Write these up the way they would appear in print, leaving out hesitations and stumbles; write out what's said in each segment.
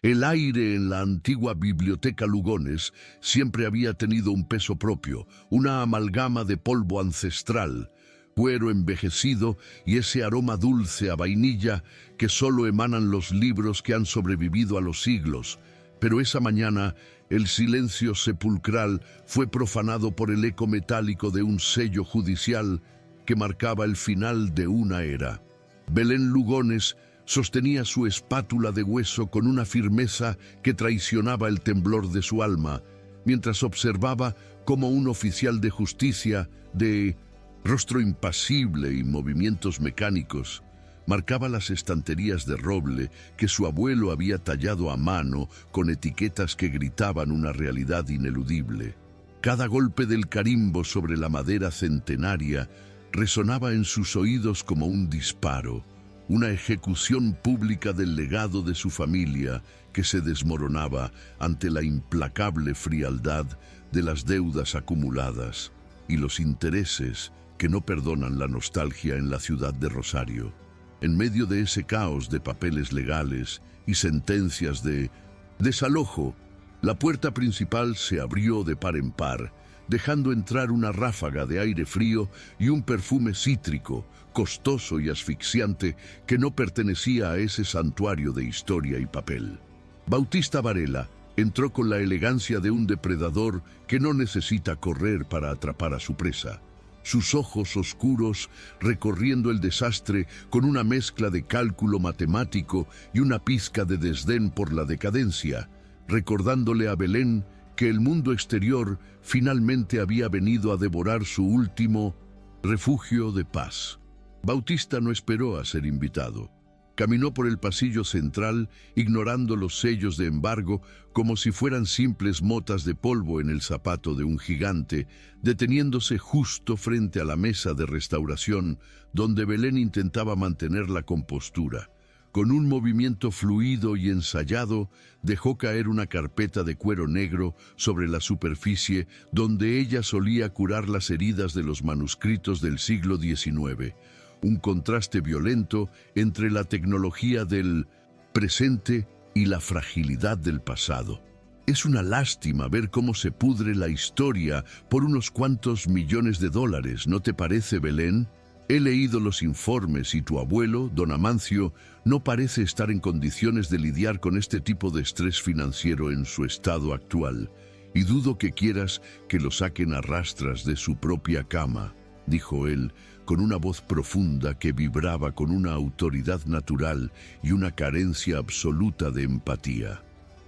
El aire en la antigua biblioteca Lugones siempre había tenido un peso propio, una amalgama de polvo ancestral, cuero envejecido y ese aroma dulce a vainilla que solo emanan los libros que han sobrevivido a los siglos. Pero esa mañana el silencio sepulcral fue profanado por el eco metálico de un sello judicial que marcaba el final de una era. Belén Lugones sostenía su espátula de hueso con una firmeza que traicionaba el temblor de su alma, mientras observaba cómo un oficial de justicia, de rostro impasible y movimientos mecánicos, marcaba las estanterías de roble que su abuelo había tallado a mano con etiquetas que gritaban una realidad ineludible. Cada golpe del carimbo sobre la madera centenaria resonaba en sus oídos como un disparo, una ejecución pública del legado de su familia que se desmoronaba ante la implacable frialdad de las deudas acumuladas y los intereses que no perdonan la nostalgia en la ciudad de Rosario. En medio de ese caos de papeles legales y sentencias de desalojo, la puerta principal se abrió de par en par, dejando entrar una ráfaga de aire frío y un perfume cítrico, costoso y asfixiante, que no pertenecía a ese santuario de historia y papel. Bautista Varela entró con la elegancia de un depredador que no necesita correr para atrapar a su presa. Sus ojos oscuros recorriendo el desastre con una mezcla de cálculo matemático y una pizca de desdén por la decadencia, recordándole a Belén que el mundo exterior finalmente había venido a devorar su último refugio de paz. Bautista no esperó a ser invitado. Caminó por el pasillo central, ignorando los sellos de embargo como si fueran simples motas de polvo en el zapato de un gigante, deteniéndose justo frente a la mesa de restauración, donde Belén intentaba mantener la compostura. Con un movimiento fluido y ensayado, dejó caer una carpeta de cuero negro sobre la superficie donde ella solía curar las heridas de los manuscritos del siglo XIX. Un contraste violento entre la tecnología del presente y la fragilidad del pasado. Es una lástima ver cómo se pudre la historia por unos cuantos millones de dólares, ¿no te parece, Belén? He leído los informes y tu abuelo, don Amancio, no parece estar en condiciones de lidiar con este tipo de estrés financiero en su estado actual, y dudo que quieras que lo saquen a rastras de su propia cama, dijo él, con una voz profunda que vibraba con una autoridad natural y una carencia absoluta de empatía.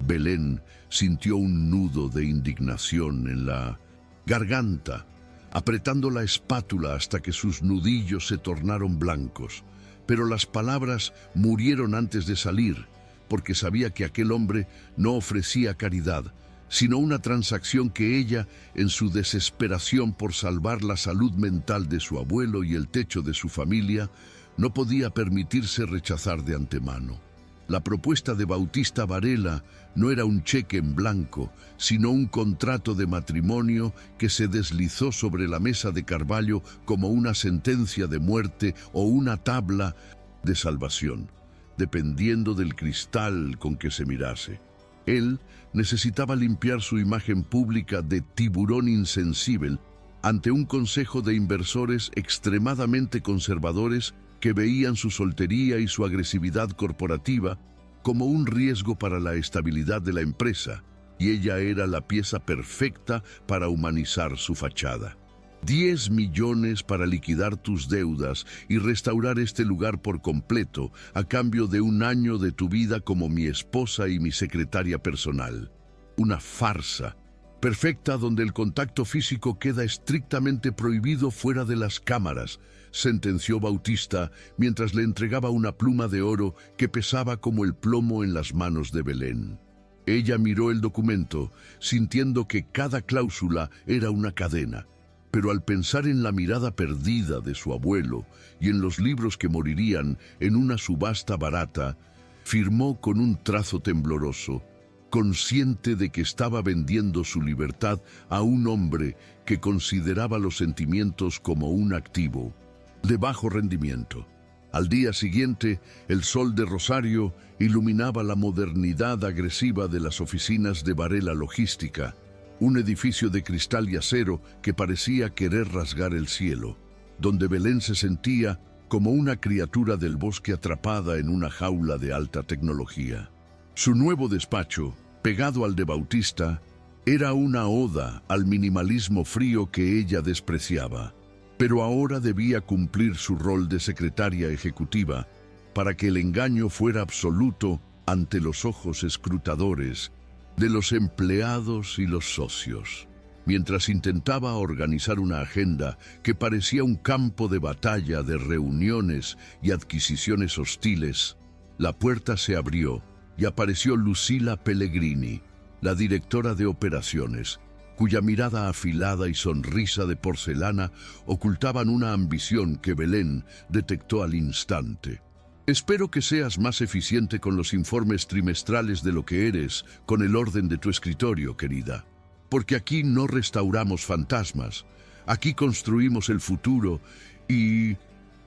Belén sintió un nudo de indignación en la garganta, apretando la espátula hasta que sus nudillos se tornaron blancos. Pero las palabras murieron antes de salir, porque sabía que aquel hombre no ofrecía caridad, sino una transacción que ella, en su desesperación por salvar la salud mental de su abuelo y el techo de su familia, no podía permitirse rechazar de antemano. La propuesta de Bautista Varela no era un cheque en blanco, sino un contrato de matrimonio que se deslizó sobre la mesa de Carvalho como una sentencia de muerte o una tabla de salvación, dependiendo del cristal con que se mirase. Él necesitaba limpiar su imagen pública de tiburón insensible ante un consejo de inversores extremadamente conservadores que veían su soltería y su agresividad corporativa como un riesgo para la estabilidad de la empresa, y ella era la pieza perfecta para humanizar su fachada. 10 millones para liquidar tus deudas y restaurar este lugar por completo a cambio de un año de tu vida como mi esposa y mi secretaria personal. Una farsa perfecta donde el contacto físico queda estrictamente prohibido fuera de las cámaras, sentenció Bautista mientras le entregaba una pluma de oro que pesaba como el plomo en las manos de Belén. Ella miró el documento, sintiendo que cada cláusula era una cadena, pero al pensar en la mirada perdida de su abuelo y en los libros que morirían en una subasta barata, firmó con un trazo tembloroso, consciente de que estaba vendiendo su libertad a un hombre que consideraba los sentimientos como un activo de bajo rendimiento. Al día siguiente, el sol de Rosario iluminaba la modernidad agresiva de las oficinas de Varela Logística, un edificio de cristal y acero que parecía querer rasgar el cielo, donde Belén se sentía como una criatura del bosque atrapada en una jaula de alta tecnología. Su nuevo despacho, pegado al de Bautista, era una oda al minimalismo frío que ella despreciaba, pero ahora debía cumplir su rol de secretaria ejecutiva para que el engaño fuera absoluto ante los ojos escrutadores de los empleados y los socios. Mientras intentaba organizar una agenda que parecía un campo de batalla de reuniones y adquisiciones hostiles, la puerta se abrió y apareció Lucila Pellegrini, la directora de operaciones, cuya mirada afilada y sonrisa de porcelana ocultaban una ambición que Belén detectó al instante. Espero que seas más eficiente con los informes trimestrales de lo que eres con el orden de tu escritorio, querida. Porque aquí no restauramos fantasmas, aquí construimos el futuro y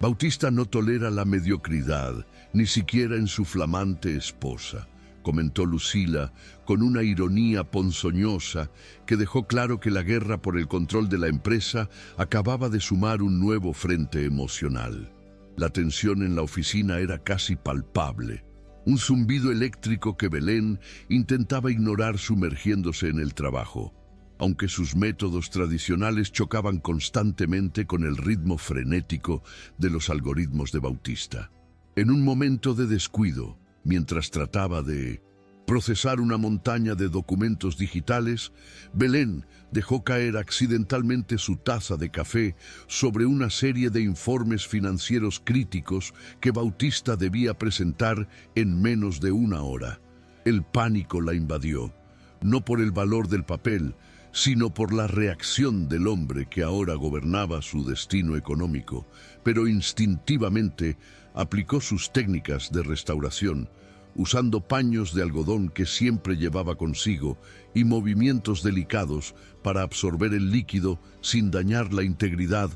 Bautista no tolera la mediocridad, ni siquiera en su flamante esposa, comentó Lucila con una ironía ponzoñosa que dejó claro que la guerra por el control de la empresa acababa de sumar un nuevo frente emocional. La tensión en la oficina era casi palpable. Un zumbido eléctrico que Belén intentaba ignorar sumergiéndose en el trabajo, aunque sus métodos tradicionales chocaban constantemente con el ritmo frenético de los algoritmos de Bautista. En un momento de descuido, mientras trataba de procesar una montaña de documentos digitales, Belén dejó caer accidentalmente su taza de café sobre una serie de informes financieros críticos que Bautista debía presentar en menos de una hora. El pánico la invadió, no por el valor del papel, sino por la reacción del hombre que ahora gobernaba su destino económico, pero instintivamente aplicó sus técnicas de restauración, usando paños de algodón que siempre llevaba consigo y movimientos delicados para absorber el líquido sin dañar la integridad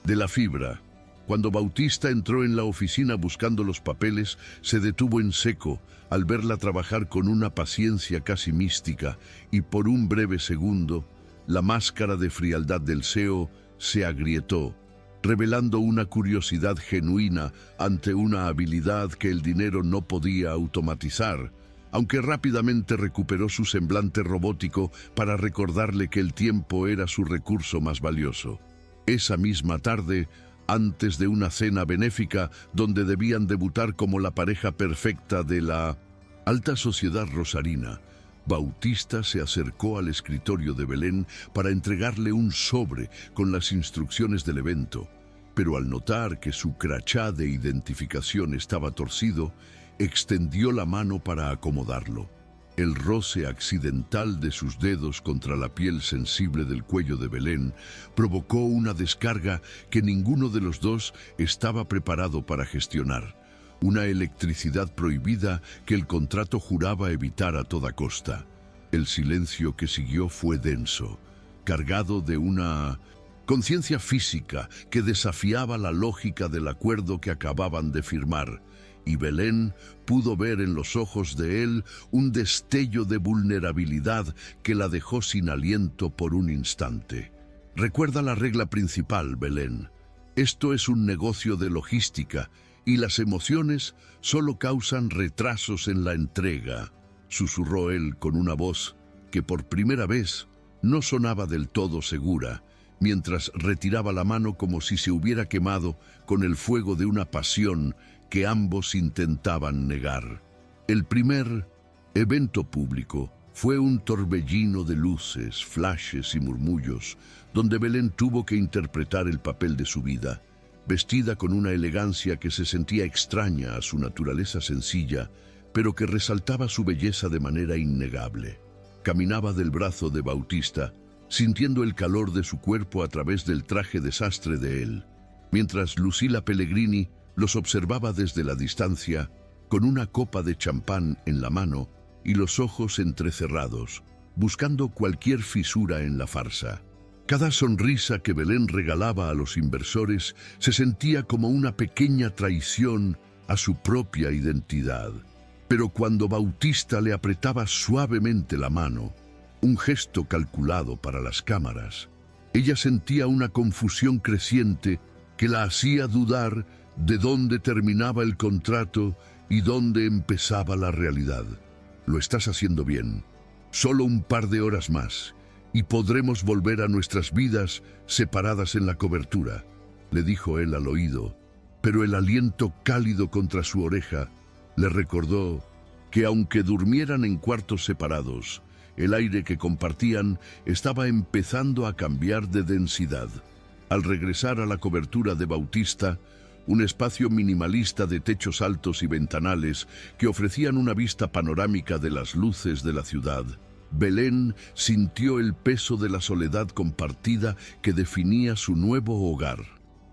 de la fibra. Cuando Bautista entró en la oficina buscando los papeles, se detuvo en seco al verla trabajar con una paciencia casi mística y por un breve segundo, la máscara de frialdad del CEO se agrietó, revelando una curiosidad genuina ante una habilidad que el dinero no podía automatizar, aunque rápidamente recuperó su semblante robótico para recordarle que el tiempo era su recurso más valioso. Esa misma tarde, antes de una cena benéfica donde debían debutar como la pareja perfecta de la alta sociedad rosarina, Bautista se acercó al escritorio de Belén para entregarle un sobre con las instrucciones del evento, pero al notar que su crachá de identificación estaba torcido, extendió la mano para acomodarlo. El roce accidental de sus dedos contra la piel sensible del cuello de Belén provocó una descarga que ninguno de los dos estaba preparado para gestionar. Una electricidad prohibida que el contrato juraba evitar a toda costa. El silencio que siguió fue denso, cargado de una conciencia física que desafiaba la lógica del acuerdo que acababan de firmar, y Belén pudo ver en los ojos de él un destello de vulnerabilidad que la dejó sin aliento por un instante. Recuerda la regla principal, Belén. Esto es un negocio de logística, y las emociones solo causan retrasos en la entrega, susurró él con una voz que por primera vez no sonaba del todo segura, mientras retiraba la mano como si se hubiera quemado con el fuego de una pasión que ambos intentaban negar. El primer evento público fue un torbellino de luces, flashes y murmullos, donde Belén tuvo que interpretar el papel de su vida, vestida con una elegancia que se sentía extraña a su naturaleza sencilla, pero que resaltaba su belleza de manera innegable. Caminaba del brazo de Bautista, sintiendo el calor de su cuerpo a través del traje desastre de él, mientras Lucila Pellegrini los observaba desde la distancia, con una copa de champán en la mano y los ojos entrecerrados, buscando cualquier fisura en la farsa. Cada sonrisa que Belén regalaba a los inversores se sentía como una pequeña traición a su propia identidad. Pero cuando Bautista le apretaba suavemente la mano, un gesto calculado para las cámaras, ella sentía una confusión creciente que la hacía dudar de dónde terminaba el contrato y dónde empezaba la realidad. Lo estás haciendo bien. Solo un par de horas más y podremos volver a nuestras vidas separadas en la cobertura, le dijo él al oído, pero el aliento cálido contra su oreja le recordó que aunque durmieran en cuartos separados, el aire que compartían estaba empezando a cambiar de densidad. Al regresar a la cobertura de Bautista, un espacio minimalista de techos altos y ventanales que ofrecían una vista panorámica de las luces de la ciudad, Belén sintió el peso de la soledad compartida que definía su nuevo hogar.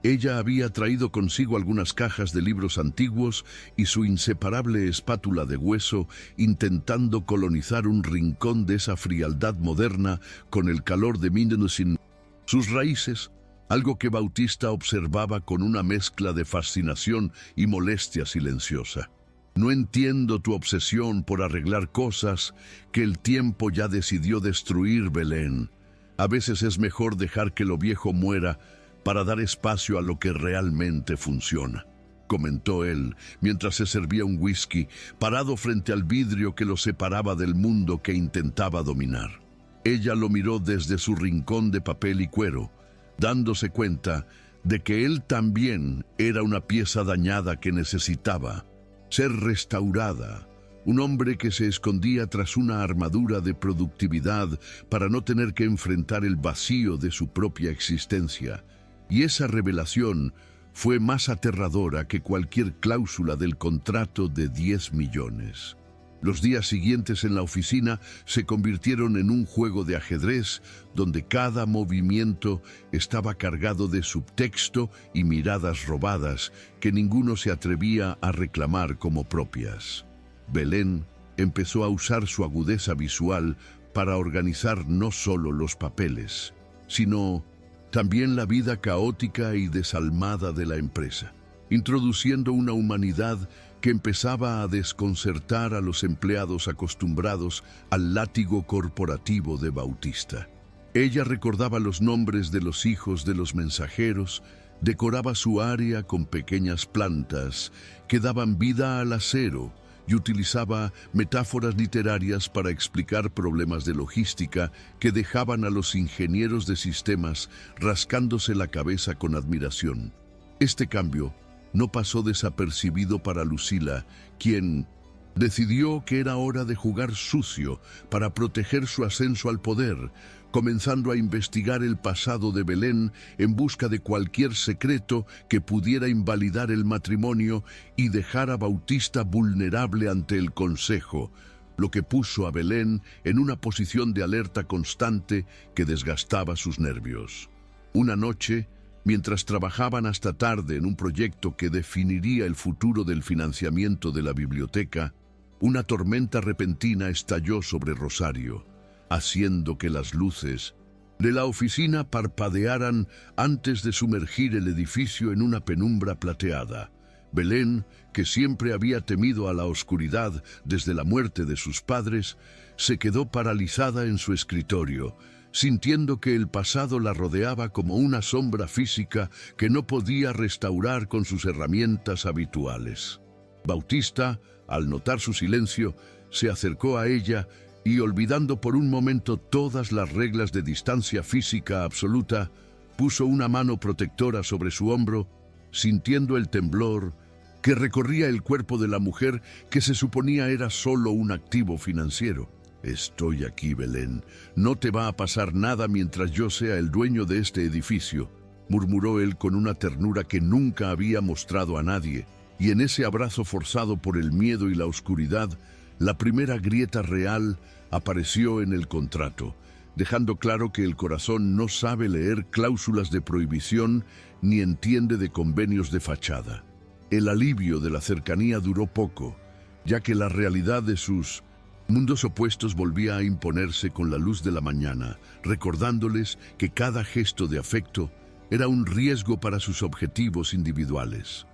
Ella había traído consigo algunas cajas de libros antiguos y su inseparable espátula de hueso, intentando colonizar un rincón de esa frialdad moderna con el calor de Mindensin. Sus raíces, algo que Bautista observaba con una mezcla de fascinación y molestia silenciosa. No entiendo tu obsesión por arreglar cosas que el tiempo ya decidió destruir, Belén. A veces es mejor dejar que lo viejo muera para dar espacio a lo que realmente funciona, comentó él mientras se servía un whisky, parado frente al vidrio que lo separaba del mundo que intentaba dominar. Ella lo miró desde su rincón de papel y cuero, dándose cuenta de que él también era una pieza dañada que necesitaba ser restaurada, un hombre que se escondía tras una armadura de productividad para no tener que enfrentar el vacío de su propia existencia. Y esa revelación fue más aterradora que cualquier cláusula del contrato de 10 millones. Los días siguientes en la oficina se convirtieron en un juego de ajedrez donde cada movimiento estaba cargado de subtexto y miradas robadas que ninguno se atrevía a reclamar como propias. Belén empezó a usar su agudeza visual para organizar no solo los papeles, sino también la vida caótica y desalmada de la empresa, introduciendo una humanidad que empezaba a desconcertar a los empleados acostumbrados al látigo corporativo de Bautista. Ella recordaba los nombres de los hijos de los mensajeros, decoraba su área con pequeñas plantas que daban vida al acero y utilizaba metáforas literarias para explicar problemas de logística que dejaban a los ingenieros de sistemas rascándose la cabeza con admiración. Este cambio no pasó desapercibido para Lucila, quien decidió que era hora de jugar sucio para proteger su ascenso al poder, comenzando a investigar el pasado de Belén en busca de cualquier secreto que pudiera invalidar el matrimonio y dejar a Bautista vulnerable ante el consejo, lo que puso a Belén en una posición de alerta constante que desgastaba sus nervios. Una noche, mientras trabajaban hasta tarde en un proyecto que definiría el futuro del financiamiento de la biblioteca, una tormenta repentina estalló sobre Rosario, haciendo que las luces de la oficina parpadearan antes de sumergir el edificio en una penumbra plateada. Belén, que siempre había temido a la oscuridad desde la muerte de sus padres, se quedó paralizada en su escritorio, sintiendo que el pasado la rodeaba como una sombra física que no podía restaurar con sus herramientas habituales. Bautista, al notar su silencio, se acercó a ella y, olvidando por un momento todas las reglas de distancia física absoluta, puso una mano protectora sobre su hombro, sintiendo el temblor que recorría el cuerpo de la mujer que se suponía era solo un activo financiero. «Estoy aquí, Belén. No te va a pasar nada mientras yo sea el dueño de este edificio», murmuró él con una ternura que nunca había mostrado a nadie, y en ese abrazo forzado por el miedo y la oscuridad, la primera grieta real apareció en el contrato, dejando claro que el corazón no sabe leer cláusulas de prohibición ni entiende de convenios de fachada. El alivio de la cercanía duró poco, ya que la realidad de sus Mundos opuestos volvía a imponerse con la luz de la mañana, recordándoles que cada gesto de afecto era un riesgo para sus objetivos individuales.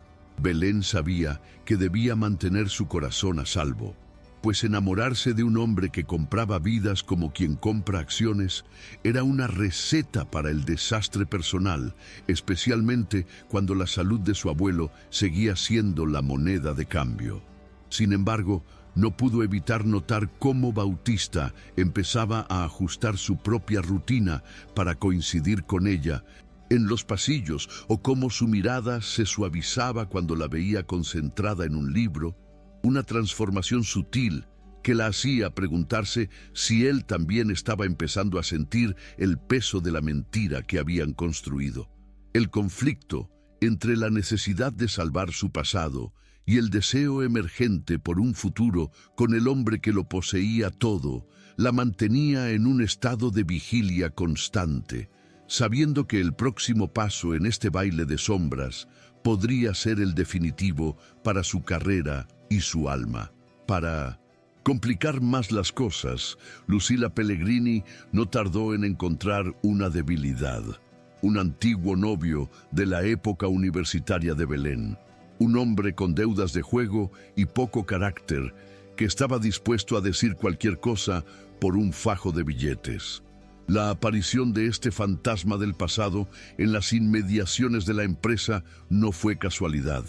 Belén sabía que debía mantener su corazón a salvo, pues enamorarse de un hombre que compraba vidas como quien compra acciones era una receta para el desastre personal, especialmente cuando la salud de su abuelo seguía siendo la moneda de cambio. Sin embargo, no pudo evitar notar cómo Bautista empezaba a ajustar su propia rutina para coincidir con ella en los pasillos, o cómo su mirada se suavizaba cuando la veía concentrada en un libro, una transformación sutil que la hacía preguntarse si él también estaba empezando a sentir el peso de la mentira que habían construido. El conflicto entre la necesidad de salvar su pasado y el deseo emergente por un futuro con el hombre que lo poseía todo, la mantenía en un estado de vigilia constante, sabiendo que el próximo paso en este baile de sombras podría ser el definitivo para su carrera y su alma. Para complicar más las cosas, Lucila Pellegrini no tardó en encontrar una debilidad: un antiguo novio de la época universitaria de Belén, un hombre con deudas de juego y poco carácter, que estaba dispuesto a decir cualquier cosa por un fajo de billetes. La aparición de este fantasma del pasado en las inmediaciones de la empresa no fue casualidad,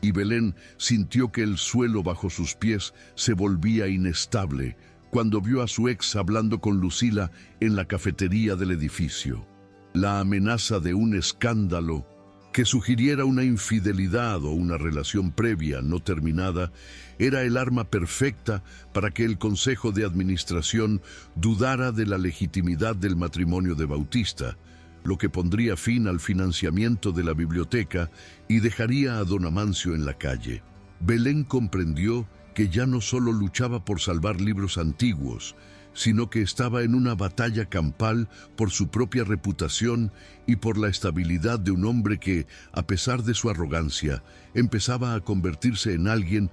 y Belén sintió que el suelo bajo sus pies se volvía inestable cuando vio a su ex hablando con Lucila en la cafetería del edificio. La amenaza de un escándalo que sugiriera una infidelidad o una relación previa no terminada era el arma perfecta para que el Consejo de Administración dudara de la legitimidad del matrimonio de Bautista, lo que pondría fin al financiamiento de la biblioteca y dejaría a don Amancio en la calle. Belén comprendió que ya no solo luchaba por salvar libros antiguos, sino que estaba en una batalla campal por su propia reputación y por la estabilidad de un hombre que, a pesar de su arrogancia, empezaba a convertirse en alguien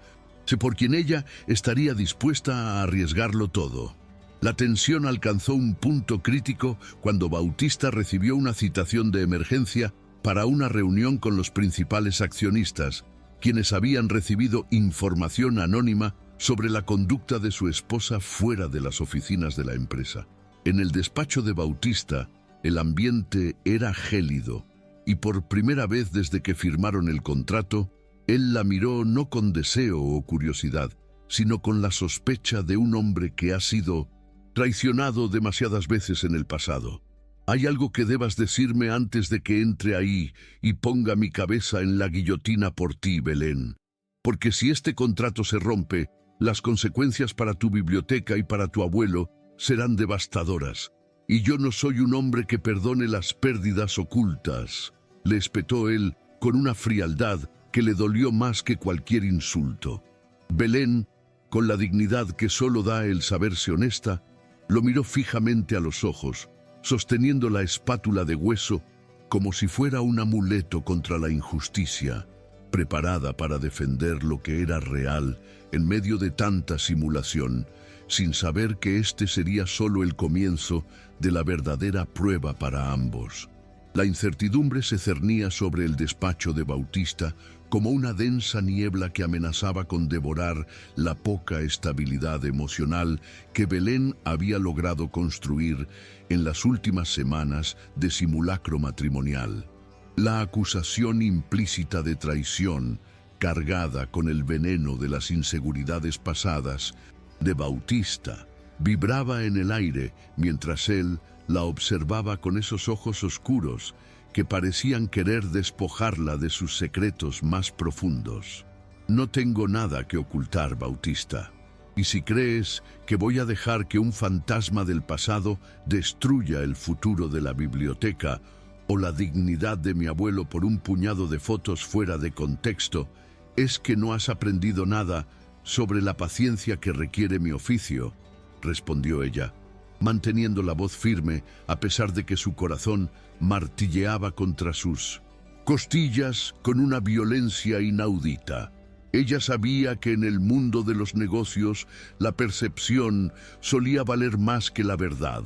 por quien ella estaría dispuesta a arriesgarlo todo. La tensión alcanzó un punto crítico cuando Bautista recibió una citación de emergencia para una reunión con los principales accionistas, quienes habían recibido información anónima sobre la conducta de su esposa fuera de las oficinas de la empresa. En el despacho de Bautista, el ambiente era gélido, y por primera vez desde que firmaron el contrato, él la miró no con deseo o curiosidad, sino con la sospecha de un hombre que ha sido traicionado demasiadas veces en el pasado. «Hay algo que debas decirme antes de que entre ahí y ponga mi cabeza en la guillotina por ti, Belén. Porque si este contrato se rompe, las consecuencias para tu biblioteca y para tu abuelo serán devastadoras. Y yo no soy un hombre que perdone las pérdidas ocultas», le espetó él con una frialdad que le dolió más que cualquier insulto. Belén, con la dignidad que solo da el saberse honesta, lo miró fijamente a los ojos, sosteniendo la espátula de hueso como si fuera un amuleto contra la injusticia, preparada para defender lo que era real en medio de tanta simulación, sin saber que este sería solo el comienzo de la verdadera prueba para ambos. La incertidumbre se cernía sobre el despacho de Bautista como una densa niebla que amenazaba con devorar la poca estabilidad emocional que Belén había logrado construir en las últimas semanas de simulacro matrimonial. La acusación implícita de traición, cargada con el veneno de las inseguridades pasadas de Bautista, vibraba en el aire mientras él la observaba con esos ojos oscuros que parecían querer despojarla de sus secretos más profundos. «No tengo nada que ocultar, Bautista. Y si crees que voy a dejar que un fantasma del pasado destruya el futuro de la biblioteca o la dignidad de mi abuelo por un puñado de fotos fuera de contexto, es que no has aprendido nada sobre la paciencia que requiere mi oficio», respondió ella, manteniendo la voz firme a pesar de que su corazón martilleaba contra sus costillas con una violencia inaudita. Ella sabía que en el mundo de los negocios la percepción solía valer más que la verdad,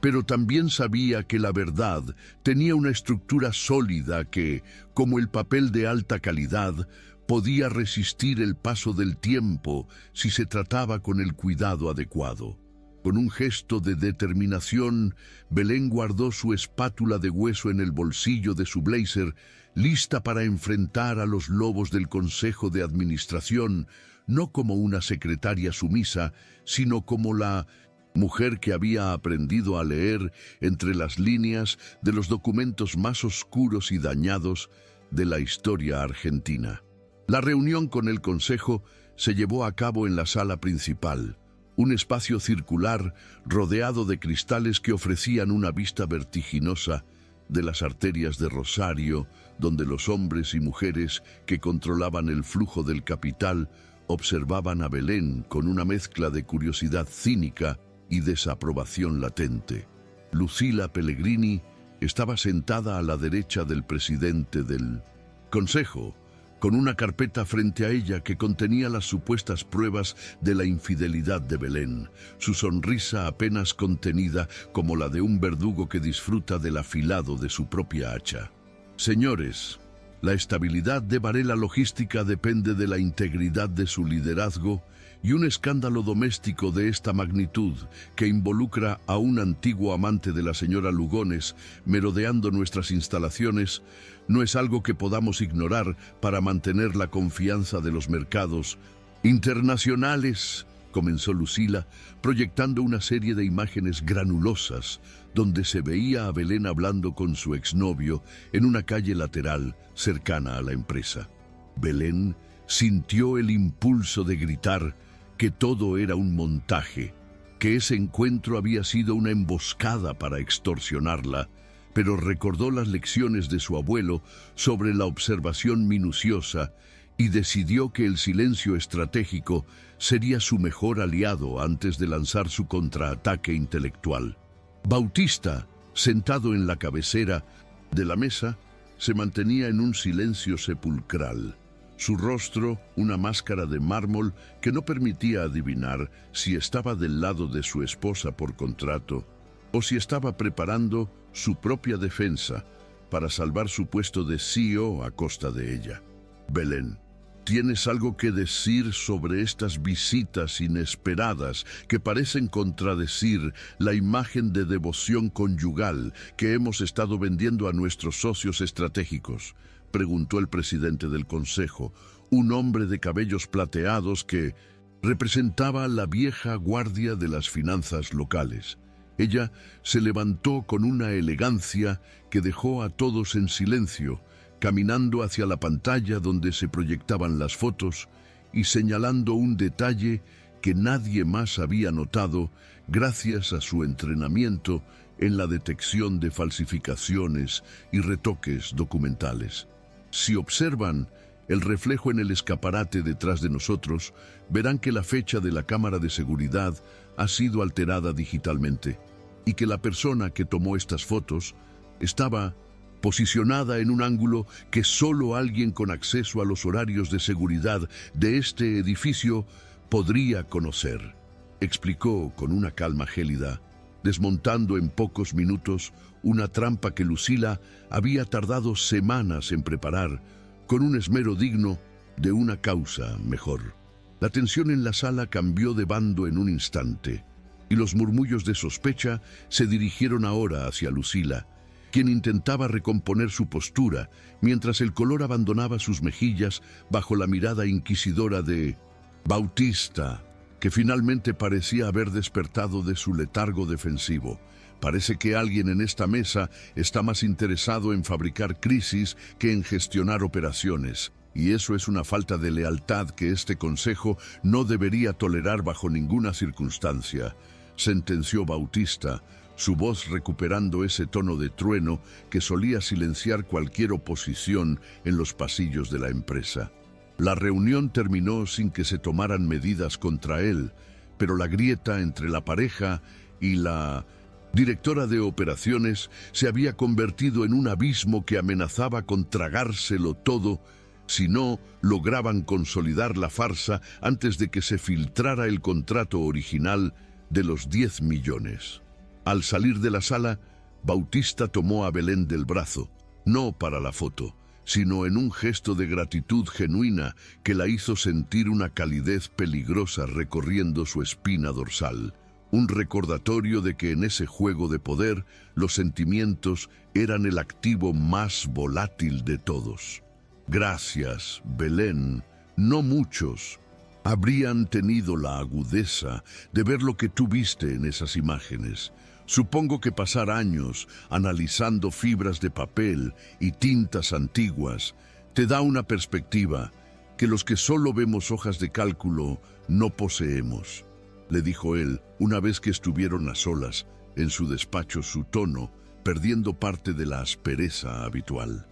pero también sabía que la verdad tenía una estructura sólida que, como el papel de alta calidad, podía resistir el paso del tiempo si se trataba con el cuidado adecuado. Con un gesto de determinación, Belén guardó su espátula de hueso en el bolsillo de su blazer, lista para enfrentar a los lobos del Consejo de Administración, no como una secretaria sumisa, sino como la mujer que había aprendido a leer entre las líneas de los documentos más oscuros y dañados de la historia argentina. La reunión con el Consejo se llevó a cabo en la sala principal, un espacio circular rodeado de cristales que ofrecían una vista vertiginosa de las arterias de Rosario, donde los hombres y mujeres que controlaban el flujo del capital observaban a Belén con una mezcla de curiosidad cínica y desaprobación latente. Lucila Pellegrini estaba sentada a la derecha del presidente del Consejo, con una carpeta frente a ella que contenía las supuestas pruebas de la infidelidad de Belén, su sonrisa apenas contenida como la de un verdugo que disfruta del afilado de su propia hacha. Señores, la estabilidad de Varela Logística depende de la integridad de su liderazgo, y un escándalo doméstico de esta magnitud, que involucra a un antiguo amante de la señora Lugones merodeando nuestras instalaciones, no es algo que podamos ignorar para mantener la confianza de los mercados internacionales, comenzó Lucila, proyectando una serie de imágenes granulosas, donde se veía a Belén hablando con su exnovio en una calle lateral cercana a la empresa. Belén sintió el impulso de gritar que todo era un montaje, que ese encuentro había sido una emboscada para extorsionarla, pero recordó las lecciones de su abuelo sobre la observación minuciosa y decidió que el silencio estratégico sería su mejor aliado antes de lanzar su contraataque intelectual. Bautista, sentado en la cabecera de la mesa, se mantenía en un silencio sepulcral. Su rostro, una máscara de mármol que no permitía adivinar si estaba del lado de su esposa por contrato o si estaba preparando su propia defensa para salvar su puesto de CEO a costa de ella. Belén, ¿tienes algo que decir sobre estas visitas inesperadas que parecen contradecir la imagen de devoción conyugal que hemos estado vendiendo a nuestros socios estratégicos?, preguntó el presidente del Consejo, un hombre de cabellos plateados que representaba la vieja guardia de las finanzas locales. Ella se levantó con una elegancia que dejó a todos en silencio, caminando hacia la pantalla donde se proyectaban las fotos y señalando un detalle que nadie más había notado gracias a su entrenamiento en la detección de falsificaciones y retoques documentales. Si observan el reflejo en el escaparate detrás de nosotros, verán que la fecha de la cámara de seguridad ha sido alterada digitalmente y que la persona que tomó estas fotos estaba posicionada en un ángulo que solo alguien con acceso a los horarios de seguridad de este edificio podría conocer, explicó con una calma gélida, desmontando en pocos minutos una trampa que Lucila había tardado semanas en preparar, con un esmero digno de una causa mejor. La tensión en la sala cambió de bando en un instante, y los murmullos de sospecha se dirigieron ahora hacia Lucila, quien intentaba recomponer su postura, mientras el color abandonaba sus mejillas bajo la mirada inquisidora de Bautista, que finalmente parecía haber despertado de su letargo defensivo. Parece que alguien en esta mesa está más interesado en fabricar crisis que en gestionar operaciones, y eso es una falta de lealtad que este Consejo no debería tolerar bajo ninguna circunstancia, sentenció Bautista, su voz recuperando ese tono de trueno que solía silenciar cualquier oposición en los pasillos de la empresa. La reunión terminó sin que se tomaran medidas contra él, pero la grieta entre la pareja y la directora de operaciones se había convertido en un abismo que amenazaba con tragárselo todo Si no, lograban consolidar la farsa antes de que se filtrara el contrato original de los 10 millones. Al salir de la sala, Bautista tomó a Belén del brazo, no para la foto, sino en un gesto de gratitud genuina que la hizo sentir una calidez peligrosa recorriendo su espina dorsal. Un recordatorio de que en ese juego de poder los sentimientos eran el activo más volátil de todos. Gracias, Belén. No muchos habrían tenido la agudeza de ver lo que tú viste en esas imágenes. Supongo que pasar años analizando fibras de papel y tintas antiguas te da una perspectiva que los que solo vemos hojas de cálculo no poseemos, le dijo él una vez que estuvieron a solas en su despacho, su tono perdiendo parte de la aspereza habitual.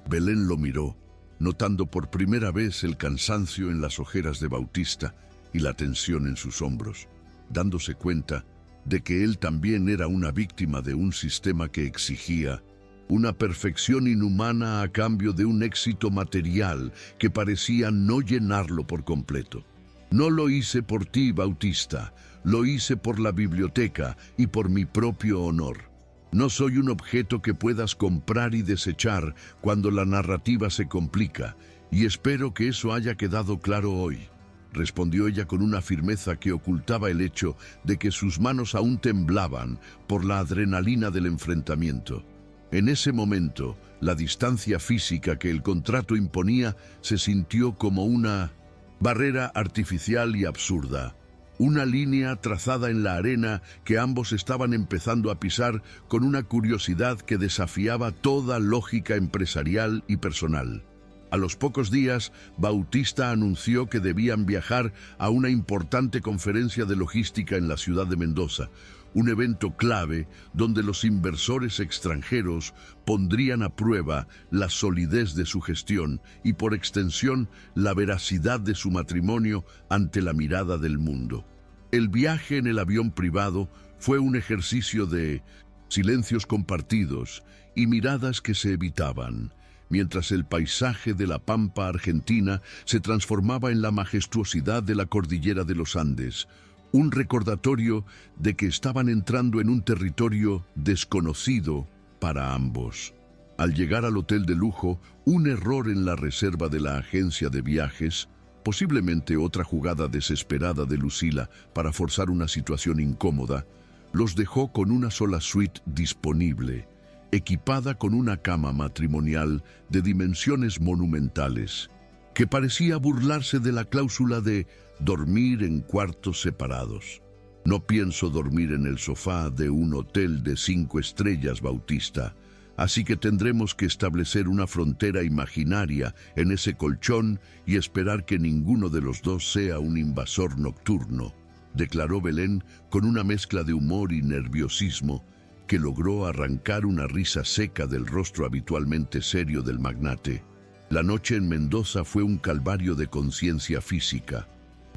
Belén lo miró, notando por primera vez el cansancio en las ojeras de Bautista y la tensión en sus hombros, dándose cuenta de que él también era una víctima de un sistema que exigía una perfección inhumana a cambio de un éxito material que parecía no llenarlo por completo. No lo hice por ti, Bautista, lo hice por la biblioteca y por mi propio honor. No soy un objeto que puedas comprar y desechar cuando la narrativa se complica, y espero que eso haya quedado claro hoy, respondió ella con una firmeza que ocultaba el hecho de que sus manos aún temblaban por la adrenalina del enfrentamiento. En ese momento, la distancia física que el contrato imponía se sintió como una barrera artificial y absurda. Una línea trazada en la arena que ambos estaban empezando a pisar con una curiosidad que desafiaba toda lógica empresarial y personal. A los pocos días, Bautista anunció que debían viajar a una importante conferencia de logística en la ciudad de Mendoza, un evento clave donde los inversores extranjeros pondrían a prueba la solidez de su gestión y, por extensión, la veracidad de su matrimonio ante la mirada del mundo. El viaje en el avión privado fue un ejercicio de silencios compartidos y miradas que se evitaban, mientras el paisaje de la pampa argentina se transformaba en la majestuosidad de la cordillera de los Andes, un recordatorio de que estaban entrando en un territorio desconocido para ambos. Al llegar al hotel de lujo, un error en la reserva de la agencia de viajes, posiblemente otra jugada desesperada de Lucila para forzar una situación incómoda, los dejó con una sola suite disponible, equipada con una cama matrimonial de dimensiones monumentales, que parecía burlarse de la cláusula de dormir en cuartos separados. No pienso dormir en el sofá de un hotel de 5 estrellas, Bautista, así que tendremos que establecer una frontera imaginaria en ese colchón y esperar que ninguno de los dos sea un invasor nocturno, declaró Belén con una mezcla de humor y nerviosismo que logró arrancar una risa seca del rostro habitualmente serio del magnate. La noche en Mendoza fue un calvario de conciencia física.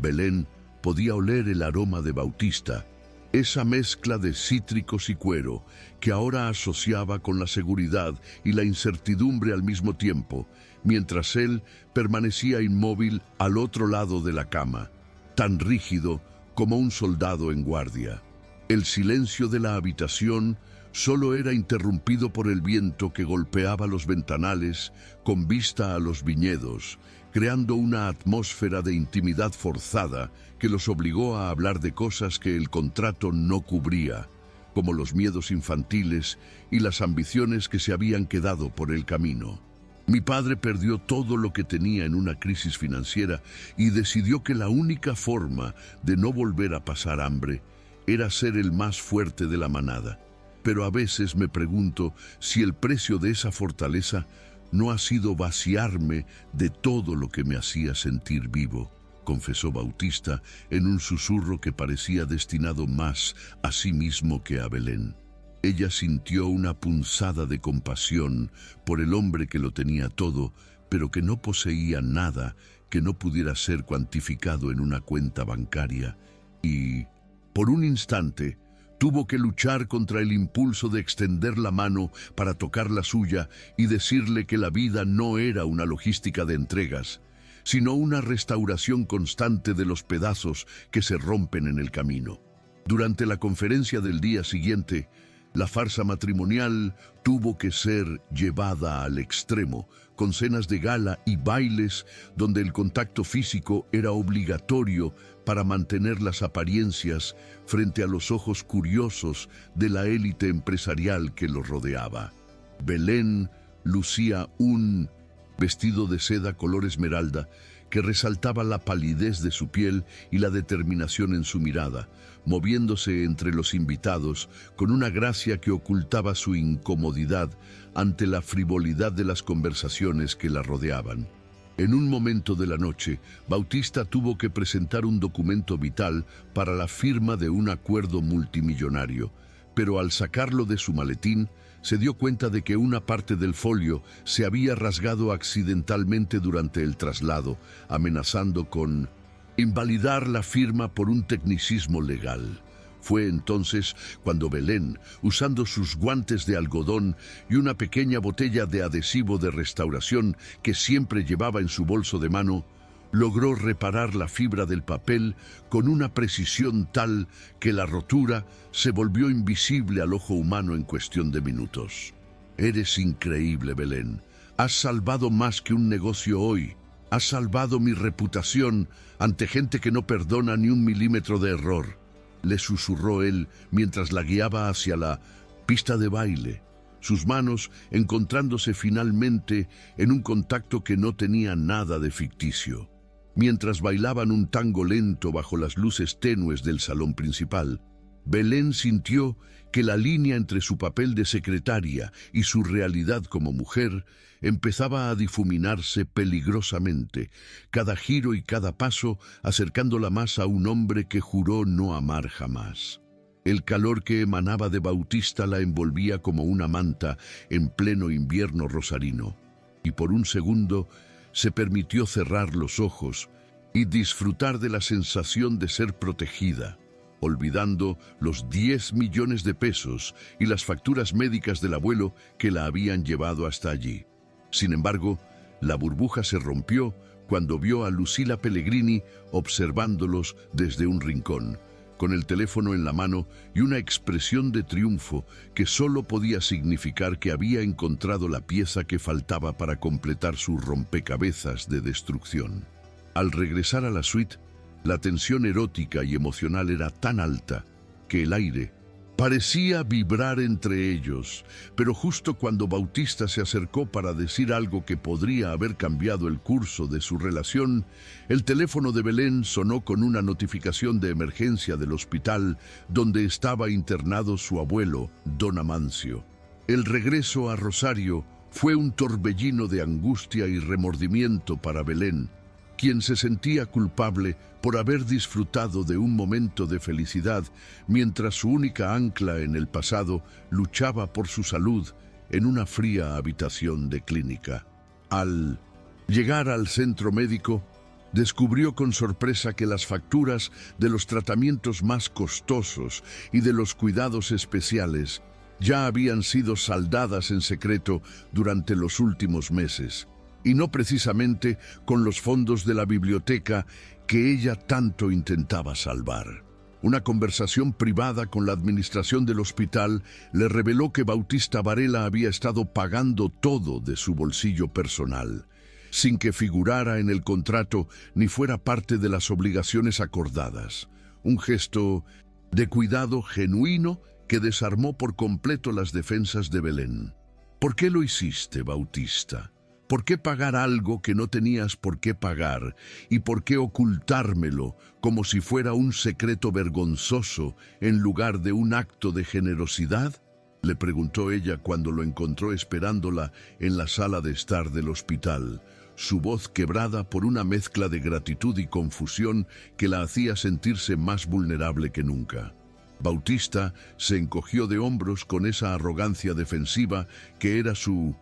Belén podía oler el aroma de Bautista, esa mezcla de cítricos y cuero que ahora asociaba con la seguridad y la incertidumbre al mismo tiempo, mientras él permanecía inmóvil al otro lado de la cama, tan rígido como un soldado en guardia. El silencio de la habitación solo era interrumpido por el viento que golpeaba los ventanales con vista a los viñedos, creando una atmósfera de intimidad forzada que los obligó a hablar de cosas que el contrato no cubría, como los miedos infantiles y las ambiciones que se habían quedado por el camino. Mi padre perdió todo lo que tenía en una crisis financiera y decidió que la única forma de no volver a pasar hambre era ser el más fuerte de la manada. Pero a veces me pregunto si el precio de esa fortaleza no ha sido vaciarme de todo lo que me hacía sentir vivo, confesó Bautista en un susurro que parecía destinado más a sí mismo que a Belén. Ella sintió una punzada de compasión por el hombre que lo tenía todo, pero que no poseía nada que no pudiera ser cuantificado en una cuenta bancaria, y, por un instante, Tuvo que luchar contra el impulso de extender la mano para tocar la suya y decirle que la vida no era una logística de entregas, sino una restauración constante de los pedazos que se rompen en el camino. Durante la conferencia del día siguiente, la farsa matrimonial tuvo que ser llevada al extremo, con cenas de gala y bailes donde el contacto físico era obligatorio para mantener las apariencias frente a los ojos curiosos de la élite empresarial que los rodeaba. Belén lucía un vestido de seda color esmeralda que resaltaba la palidez de su piel y la determinación en su mirada, moviéndose entre los invitados con una gracia que ocultaba su incomodidad ante la frivolidad de las conversaciones que la rodeaban. En un momento de la noche, Bautista tuvo que presentar un documento vital para la firma de un acuerdo multimillonario, pero al sacarlo de su maletín, se dio cuenta de que una parte del folio se había rasgado accidentalmente durante el traslado, amenazando con invalidar la firma por un tecnicismo legal. Fue entonces cuando Belén, usando sus guantes de algodón y una pequeña botella de adhesivo de restauración que siempre llevaba en su bolso de mano, logró reparar la fibra del papel con una precisión tal que la rotura se volvió invisible al ojo humano en cuestión de minutos. Eres increíble, Belén. Has salvado más que un negocio hoy. Has salvado mi reputación ante gente que no perdona ni un milímetro de error, le susurró él mientras la guiaba hacia la pista de baile, sus manos encontrándose finalmente en un contacto que no tenía nada de ficticio. Mientras bailaban un tango lento bajo las luces tenues del salón principal, Belén sintió que la línea entre su papel de secretaria y su realidad como mujer empezaba a difuminarse peligrosamente, cada giro y cada paso acercándola más a un hombre que juró no amar jamás. El calor que emanaba de Bautista la envolvía como una manta en pleno invierno rosarino, y por un segundo se permitió cerrar los ojos y disfrutar de la sensación de ser protegida, olvidando los 10 millones de pesos y las facturas médicas del abuelo que la habían llevado hasta allí. Sin embargo, la burbuja se rompió cuando vio a Lucila Pellegrini observándolos desde un rincón, con el teléfono en la mano y una expresión de triunfo que solo podía significar que había encontrado la pieza que faltaba para completar su rompecabezas de destrucción. Al regresar a la suite, la tensión erótica y emocional era tan alta que el aire parecía vibrar entre ellos, pero justo cuando Bautista se acercó para decir algo que podría haber cambiado el curso de su relación, el teléfono de Belén sonó con una notificación de emergencia del hospital donde estaba internado su abuelo, don Amancio. El regreso a Rosario fue un torbellino de angustia y remordimiento para Belén, quien se sentía culpable por haber disfrutado de un momento de felicidad mientras su única ancla en el pasado luchaba por su salud en una fría habitación de clínica. Al llegar al centro médico, descubrió con sorpresa que las facturas de los tratamientos más costosos y de los cuidados especiales ya habían sido saldadas en secreto durante los últimos meses, y no precisamente con los fondos de la biblioteca que ella tanto intentaba salvar. Una conversación privada con la administración del hospital le reveló que Bautista Varela había estado pagando todo de su bolsillo personal, sin que figurara en el contrato ni fuera parte de las obligaciones acordadas. Un gesto de cuidado genuino que desarmó por completo las defensas de Belén. ¿Por qué lo hiciste, Bautista? ¿Por qué pagar algo que no tenías por qué pagar? ¿Y por qué ocultármelo como si fuera un secreto vergonzoso en lugar de un acto de generosidad? Le preguntó ella cuando lo encontró esperándola en la sala de estar del hospital, su voz quebrada por una mezcla de gratitud y confusión que la hacía sentirse más vulnerable que nunca. Bautista se encogió de hombros con esa arrogancia defensiva que era su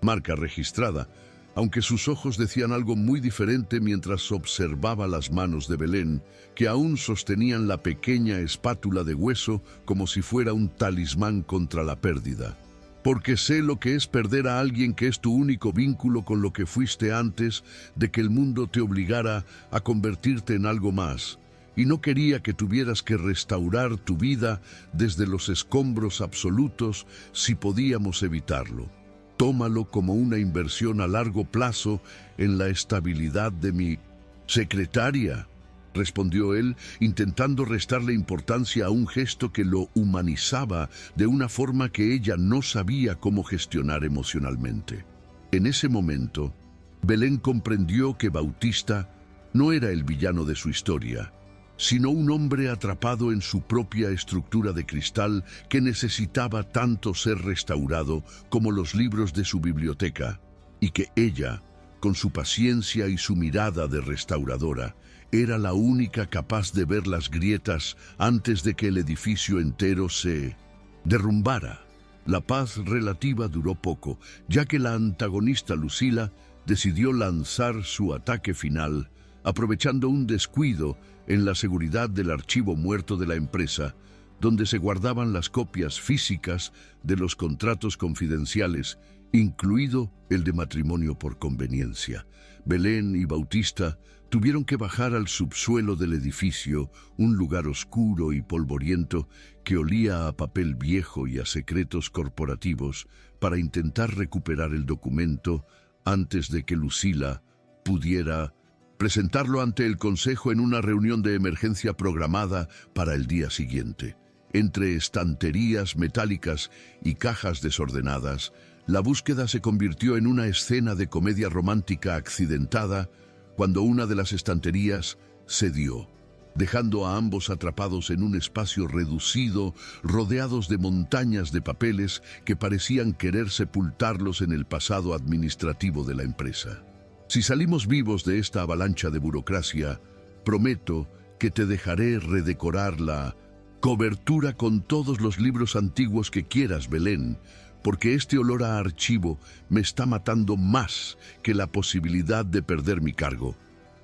marca registrada, aunque sus ojos decían algo muy diferente mientras observaba las manos de Belén, que aún sostenían la pequeña espátula de hueso como si fuera un talismán contra la pérdida. Porque sé lo que es perder a alguien que es tu único vínculo con lo que fuiste antes de que el mundo te obligara a convertirte en algo más. Y no quería que tuvieras que restaurar tu vida desde los escombros absolutos si podíamos evitarlo. Tómalo como una inversión a largo plazo en la estabilidad de mi secretaria, respondió él, intentando restarle importancia a un gesto que lo humanizaba de una forma que ella no sabía cómo gestionar emocionalmente. En ese momento, Belén comprendió que Bautista no era el villano de su historia, sino un hombre atrapado en su propia estructura de cristal que necesitaba tanto ser restaurado como los libros de su biblioteca, y que ella, con su paciencia y su mirada de restauradora, era la única capaz de ver las grietas antes de que el edificio entero se derrumbara. La paz relativa duró poco, ya que la antagonista Lucila decidió lanzar su ataque final, aprovechando un descuido en la seguridad del archivo muerto de la empresa, donde se guardaban las copias físicas de los contratos confidenciales, incluido el de matrimonio por conveniencia. Belén y Bautista tuvieron que bajar al subsuelo del edificio, un lugar oscuro y polvoriento que olía a papel viejo y a secretos corporativos, para intentar recuperar el documento antes de que Lucila pudiera presentarlo ante el Consejo en una reunión de emergencia programada para el día siguiente. Entre estanterías metálicas y cajas desordenadas, la búsqueda se convirtió en una escena de comedia romántica accidentada cuando una de las estanterías cedió, dejando a ambos atrapados en un espacio reducido, rodeados de montañas de papeles que parecían querer sepultarlos en el pasado administrativo de la empresa. Si salimos vivos de esta avalancha de burocracia, prometo que te dejaré redecorar la cobertura con todos los libros antiguos que quieras, Belén, porque este olor a archivo me está matando más que la posibilidad de perder mi cargo,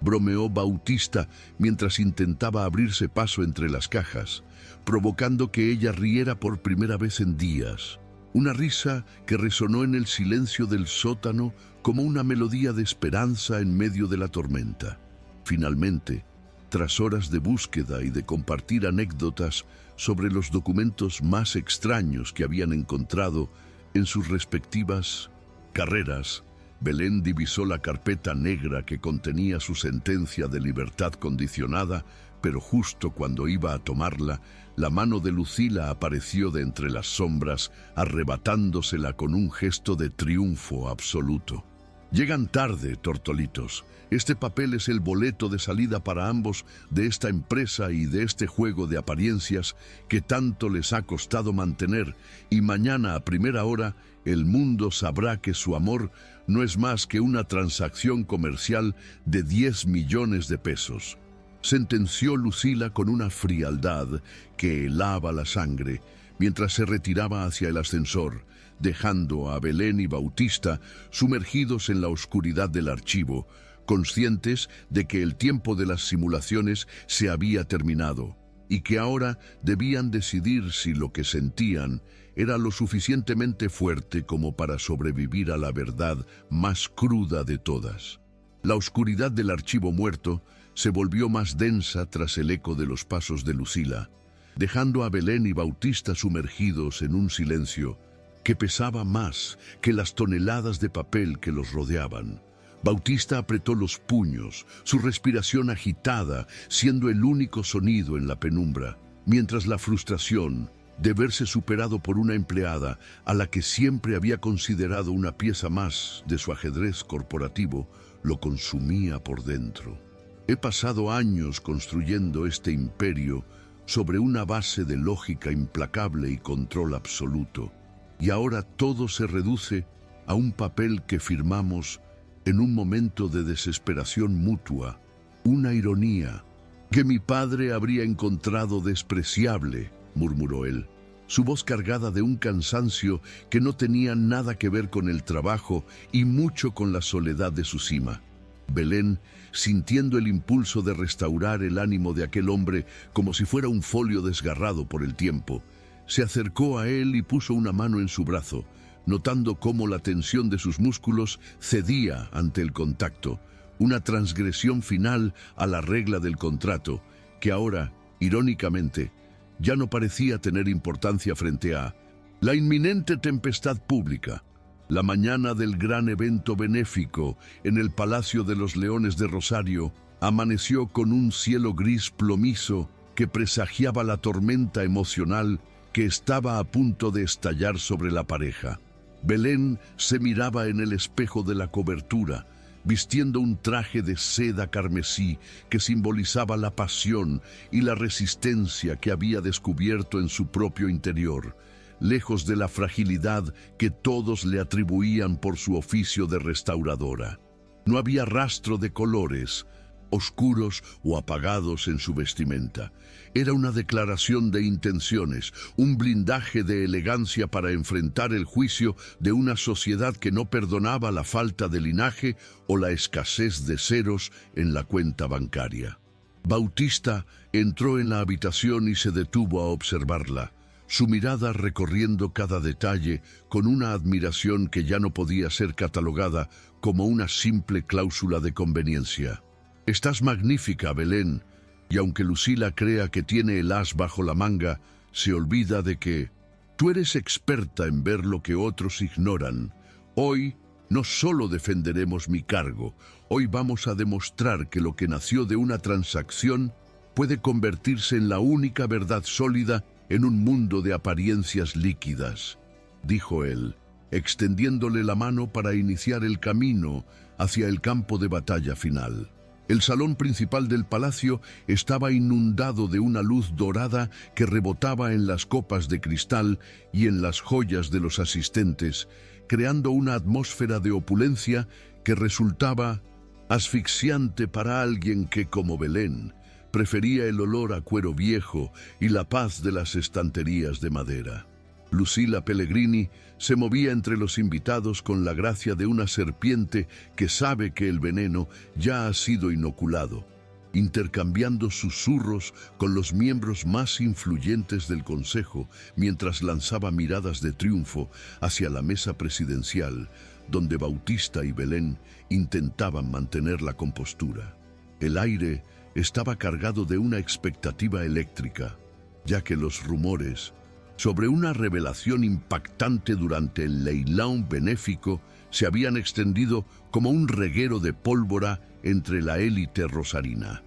bromeó Bautista mientras intentaba abrirse paso entre las cajas, provocando que ella riera por primera vez en días. Una risa que resonó en el silencio del sótano como una melodía de esperanza en medio de la tormenta. Finalmente, tras horas de búsqueda y de compartir anécdotas sobre los documentos más extraños que habían encontrado en sus respectivas carreras, Belén divisó la carpeta negra que contenía su sentencia de libertad condicionada, pero justo cuando iba a tomarla, la mano de Lucila apareció de entre las sombras, arrebatándosela con un gesto de triunfo absoluto. Llegan tarde, tortolitos. Este papel es el boleto de salida para ambos de esta empresa y de este juego de apariencias que tanto les ha costado mantener, y mañana a primera hora el mundo sabrá que su amor no es más que una transacción comercial de 10 millones de pesos. Sentenció Lucila con una frialdad que helaba la sangre mientras se retiraba hacia el ascensor, dejando a Belén y Bautista sumergidos en la oscuridad del archivo, conscientes de que el tiempo de las simulaciones se había terminado y que ahora debían decidir si lo que sentían era lo suficientemente fuerte como para sobrevivir a la verdad más cruda de todas. La oscuridad del archivo muerto se volvió más densa tras el eco de los pasos de Lucila, dejando a Belén y Bautista sumergidos en un silencio que pesaba más que las toneladas de papel que los rodeaban. Bautista apretó los puños, su respiración agitada, siendo el único sonido en la penumbra, mientras la frustración de verse superado por una empleada a la que siempre había considerado una pieza más de su ajedrez corporativo lo consumía por dentro. He pasado años construyendo este imperio sobre una base de lógica implacable y control absoluto, y ahora todo se reduce a un papel que firmamos en un momento de desesperación mutua, una ironía que mi padre habría encontrado despreciable, murmuró él, su voz cargada de un cansancio que no tenía nada que ver con el trabajo y mucho con la soledad de su cima. Belén, sintiendo el impulso de restaurar el ánimo de aquel hombre como si fuera un folio desgarrado por el tiempo, se acercó a él y puso una mano en su brazo, notando cómo la tensión de sus músculos cedía ante el contacto, una transgresión final a la regla del contrato, que ahora, irónicamente, ya no parecía tener importancia frente a la inminente tempestad pública. La mañana del gran evento benéfico en el Palacio de los Leones de Rosario amaneció con un cielo gris plomizo que presagiaba la tormenta emocional que estaba a punto de estallar sobre la pareja. Belén se miraba en el espejo de la cobertura, vistiendo un traje de seda carmesí que simbolizaba la pasión y la resistencia que había descubierto en su propio interior, lejos de la fragilidad que todos le atribuían por su oficio de restauradora. No había rastro de colores, oscuros o apagados en su vestimenta. Era una declaración de intenciones, un blindaje de elegancia para enfrentar el juicio de una sociedad que no perdonaba la falta de linaje o la escasez de ceros en la cuenta bancaria. Bautista entró en la habitación y se detuvo a observarla, su mirada recorriendo cada detalle con una admiración que ya no podía ser catalogada como una simple cláusula de conveniencia. «Estás magnífica, Belén», y aunque Lucila crea que tiene el as bajo la manga, se olvida de que tú eres experta en ver lo que otros ignoran. Hoy no solo defenderemos mi cargo, hoy vamos a demostrar que lo que nació de una transacción puede convertirse en la única verdad sólida en un mundo de apariencias líquidas, dijo él, extendiéndole la mano para iniciar el camino hacia el campo de batalla final. El salón principal del palacio estaba inundado de una luz dorada que rebotaba en las copas de cristal y en las joyas de los asistentes, creando una atmósfera de opulencia que resultaba asfixiante para alguien que, como Belén, prefería el olor a cuero viejo y la paz de las estanterías de madera. Lucila Pellegrini se movía entre los invitados con la gracia de una serpiente que sabe que el veneno ya ha sido inoculado, intercambiando susurros con los miembros más influyentes del consejo mientras lanzaba miradas de triunfo hacia la mesa presidencial, donde Bautista y Belén intentaban mantener la compostura. El aire estaba cargado de una expectativa eléctrica, ya que los rumores sobre una revelación impactante durante el leilão benéfico se habían extendido como un reguero de pólvora entre la élite rosarina.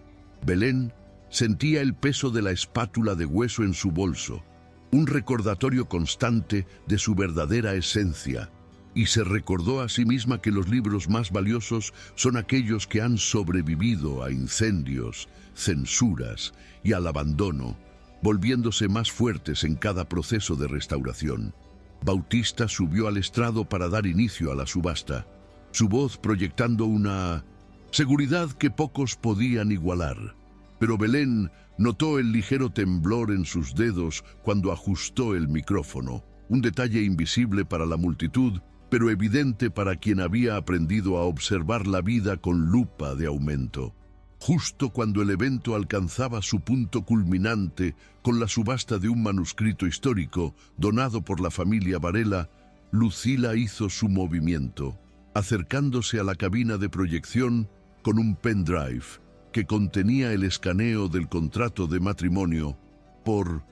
Belén sentía el peso de la espátula de hueso en su bolso, un recordatorio constante de su verdadera esencia, y se recordó a sí misma que los libros más valiosos son aquellos que han sobrevivido a incendios, censuras y al abandono, volviéndose más fuertes en cada proceso de restauración. Bautista subió al estrado para dar inicio a la subasta, su voz proyectando una seguridad que pocos podían igualar. Pero Belén notó el ligero temblor en sus dedos cuando ajustó el micrófono, un detalle invisible para la multitud, pero evidente para quien había aprendido a observar la vida con lupa de aumento. Justo cuando el evento alcanzaba su punto culminante con la subasta de un manuscrito histórico donado por la familia Varela, Lucila hizo su movimiento, acercándose a la cabina de proyección con un pendrive que contenía el escaneo del contrato de matrimonio por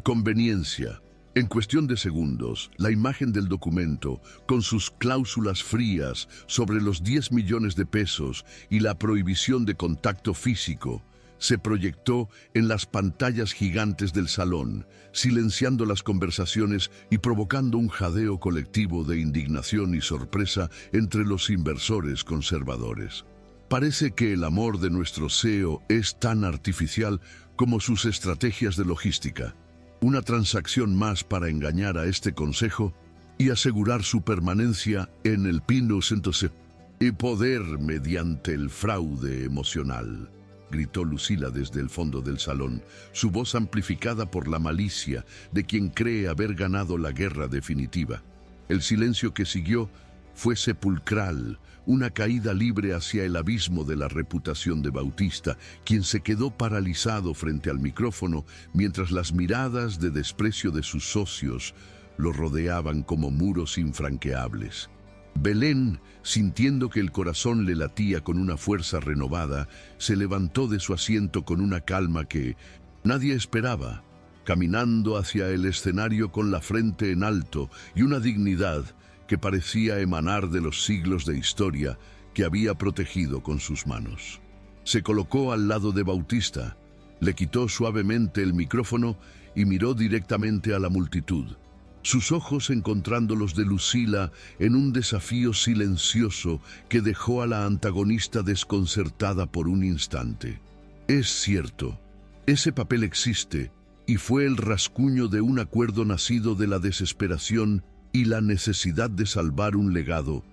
conveniencia. En cuestión de segundos, la imagen del documento, con sus cláusulas frías sobre los 10 millones de pesos y la prohibición de contacto físico, se proyectó en las pantallas gigantes del salón, silenciando las conversaciones y provocando un jadeo colectivo de indignación y sorpresa entre los inversores conservadores. Parece que el amor de nuestro CEO es tan artificial como sus estrategias de logística. Una transacción más para engañar a este consejo y asegurar su permanencia en el Pino Centose y poder mediante el fraude emocional. gritó Lucila desde el fondo del salón, su voz amplificada por la malicia de quien cree haber ganado la guerra definitiva. El silencio que siguió fue sepulcral, una caída libre hacia el abismo de la reputación de Bautista, quien se quedó paralizado frente al micrófono mientras las miradas de desprecio de sus socios lo rodeaban como muros infranqueables. Belén, sintiendo que el corazón le latía con una fuerza renovada, se levantó de su asiento con una calma que nadie esperaba, caminando hacia el escenario con la frente en alto y una dignidad que parecía emanar de los siglos de historia que había protegido con sus manos. Se colocó al lado de Bautista, le quitó suavemente el micrófono y miró directamente a la multitud, sus ojos encontrando los de Lucila en un desafío silencioso que dejó a la antagonista desconcertada por un instante. Es cierto, ese papel existe y fue el rasguño de un acuerdo nacido de la desesperación y la necesidad de salvar un legado,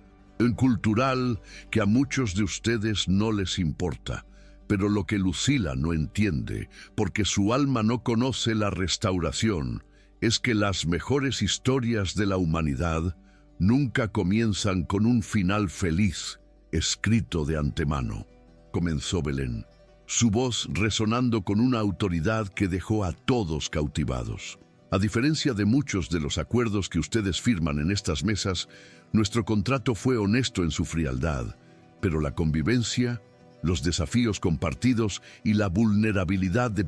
cultural que a muchos de ustedes no les importa. Pero lo que Lucila no entiende, porque su alma no conoce la restauración, es que las mejores historias de la humanidad nunca comienzan con un final feliz, escrito de antemano. Comenzó Belén, su voz resonando con una autoridad que dejó a todos cautivados. A diferencia de muchos de los acuerdos que ustedes firman en estas mesas, nuestro contrato fue honesto en su frialdad, pero la convivencia, los desafíos compartidos y la vulnerabilidad de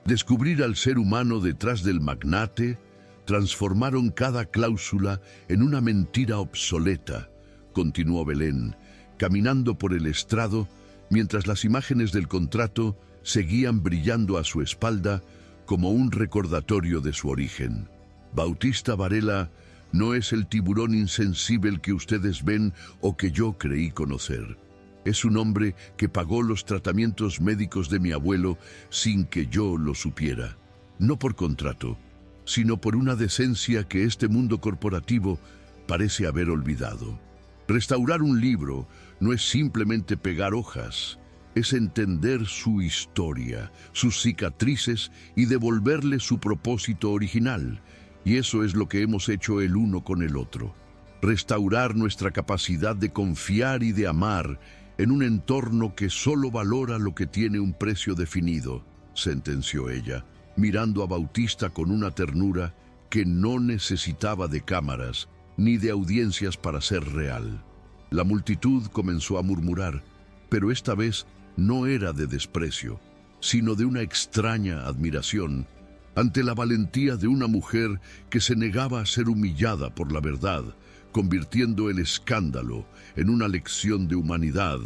descubrir al ser humano detrás del magnate transformaron cada cláusula en una mentira obsoleta, continuó Belén, caminando por el estrado mientras las imágenes del contrato seguían brillando a su espalda como un recordatorio de su origen. Bautista Varela no es el tiburón insensible que ustedes ven o que yo creí conocer. Es un hombre que pagó los tratamientos médicos de mi abuelo sin que yo lo supiera. No por contrato, sino por una decencia que este mundo corporativo parece haber olvidado. Restaurar un libro no es simplemente pegar hojas, es entender su historia, sus cicatrices y devolverle su propósito original. Y eso es lo que hemos hecho el uno con el otro. Restaurar nuestra capacidad de confiar y de amar en un entorno que solo valora lo que tiene un precio definido, sentenció ella, mirando a Bautista con una ternura que no necesitaba de cámaras ni de audiencias para ser real. La multitud comenzó a murmurar, pero esta vez no era de desprecio, sino de una extraña admiración ante la valentía de una mujer que se negaba a ser humillada por la verdad, convirtiendo el escándalo en una lección de humanidad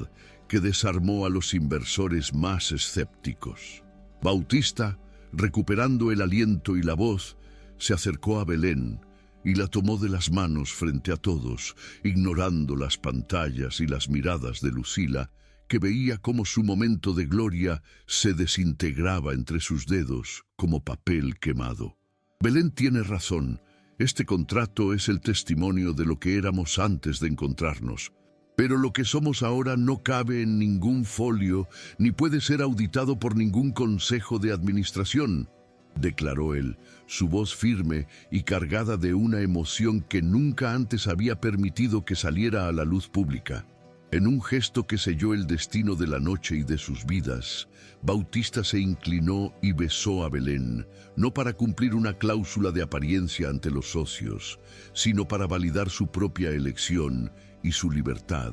que desarmó a los inversores más escépticos. Bautista, recuperando el aliento y la voz, se acercó a Belén y la tomó de las manos frente a todos, ignorando las pantallas y las miradas de Lucila, que veía cómo su momento de gloria se desintegraba entre sus dedos como papel quemado. Belén tiene razón. Este contrato es el testimonio de lo que éramos antes de encontrarnos. Pero lo que somos ahora no cabe en ningún folio ni puede ser auditado por ningún consejo de administración, declaró él, su voz firme y cargada de una emoción que nunca antes había permitido que saliera a la luz pública. En un gesto que selló el destino de la noche y de sus vidas, Bautista se inclinó y besó a Belén, no para cumplir una cláusula de apariencia ante los socios, sino para validar su propia elección y su libertad,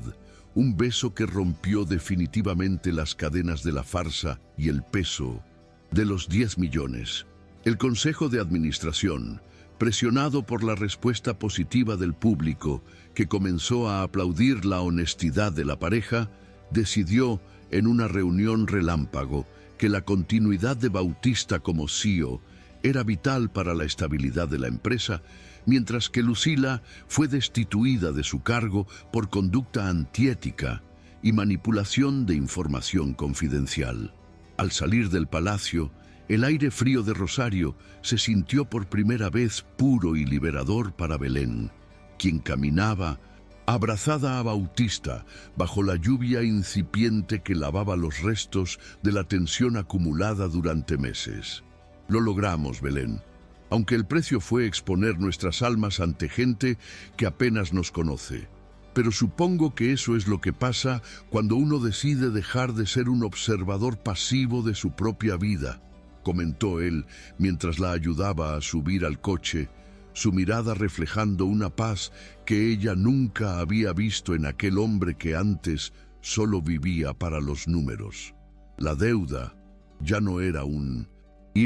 un beso que rompió definitivamente las cadenas de la farsa y el peso de los 10 millones. El Consejo de Administración, presionado por la respuesta positiva del público, que comenzó a aplaudir la honestidad de la pareja, decidió en una reunión relámpago que la continuidad de Bautista como CEO era vital para la estabilidad de la empresa, mientras que Lucila fue destituida de su cargo por conducta antiética y manipulación de información confidencial. Al salir del palacio, el aire frío de Rosario se sintió por primera vez puro y liberador para Belén, quien caminaba abrazada a Bautista, bajo la lluvia incipiente que lavaba los restos de la tensión acumulada durante meses. Lo logramos, Belén, aunque el precio fue exponer nuestras almas ante gente que apenas nos conoce. Pero supongo que eso es lo que pasa cuando uno decide dejar de ser un observador pasivo de su propia vida, comentó él mientras la ayudaba a subir al coche, su mirada reflejando una paz que ella nunca había visto en aquel hombre que antes solo vivía para los números. La deuda ya no era un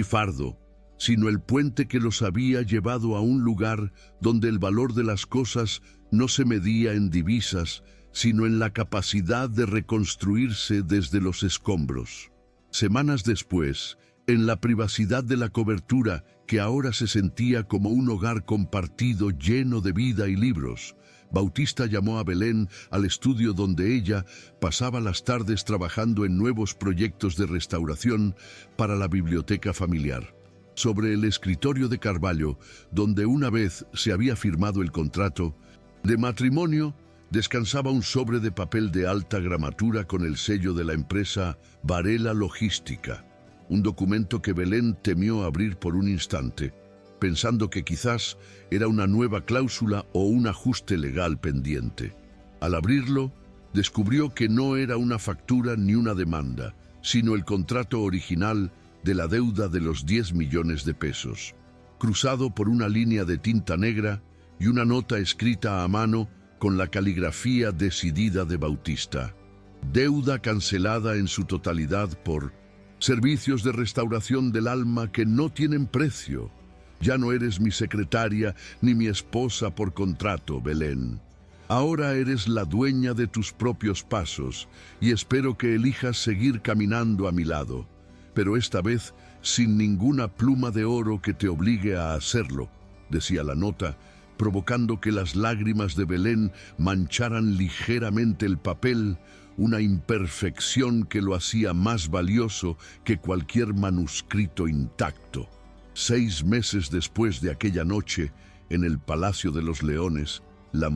fardo, sino el puente que los había llevado a un lugar donde el valor de las cosas no se medía en divisas, sino en la capacidad de reconstruirse desde los escombros. Semanas después, en la privacidad de la cobertura, que ahora se sentía como un hogar compartido lleno de vida y libros, Bautista llamó a Belén al estudio donde ella pasaba las tardes trabajando en nuevos proyectos de restauración para la biblioteca familiar. Sobre el escritorio de Carvalho, donde una vez se había firmado el contrato de matrimonio, descansaba un sobre de papel de alta gramatura con el sello de la empresa Varela Logística, un documento que Belén temió abrir por un instante, pensando que quizás era una nueva cláusula o un ajuste legal pendiente. Al abrirlo, descubrió que no era una factura ni una demanda, sino el contrato original de la deuda de los 10 millones de pesos, cruzado por una línea de tinta negra y una nota escrita a mano con la caligrafía decidida de Bautista. Deuda cancelada en su totalidad por servicios de restauración del alma que no tienen precio. Ya no eres mi secretaria ni mi esposa por contrato, Belén. Ahora eres la dueña de tus propios pasos y espero que elijas seguir caminando a mi lado, pero esta vez sin ninguna pluma de oro que te obligue a hacerlo, decía la nota, provocando que las lágrimas de Belén mancharan ligeramente el papel, una imperfección que lo hacía más valioso que cualquier manuscrito intacto. 6 meses después de aquella noche, en el Palacio de los Leones, la